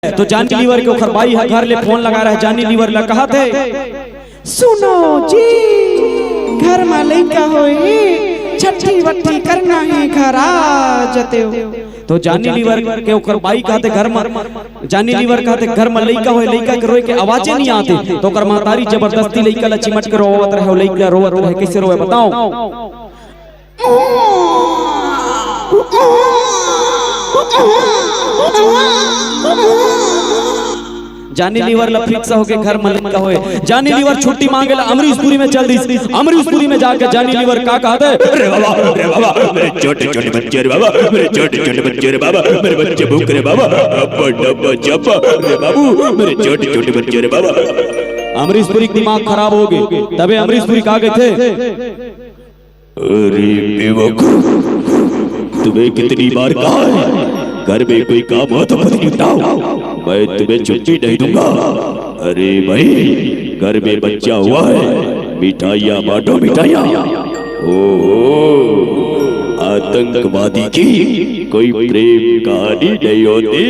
तो जानी लीवर के ओखर भाई घर ले फोन लगा रहा है। जानी लीवर ला कहा थे, सुनो जी घर में लइका होए छठी वट्ठी करना है घर आ जते हो। तो जानी लीवर के ओखर भाई कहते घर में, जानी लीवर कहते घर में लइका होए, लइका के रोए के आवाजें नहीं आते। तो ओकर महतारी जबरदस्ती लइका ला चिमट के रोवत रहे। लइका रोवत रहे, कैसे रोए बताओ। जानी लीवर ला फिक्स हो के घर में लइका होए। जानी लीवर छुट्टी मांगेला अमरीशपुरी में चल दी। अमरीशपुरी में जाके जानी लीवर का कहते, रे बाबा मेरे छोटे छोटे बच्चे रे बाबा, मेरे छोटे छोटे बच्चे रे बाबा, मेरे बच्चे भूख रे बाबा, अब्बा डब्बा जब्बा रे बाबू, मेरे छोटे छोटे बच्चे रे बाबा। अमरीशपुरी का दिमाग खराब हो गए। तबे अमरीशपुरी कहा गए थे, अरे बेवकूफ, तुम्हें कितनी बार कहा है घर में कोई काम हो तो खुद निपटाओ, मैं तुम्हें छुट्टी नहीं दूंगा। अरे भाई घर में बच्चा हुआ है, मिठाइयाँ बांटो मिठाइयाँ। आतंकवादी की कोई प्रेम कहानी नहीं होती।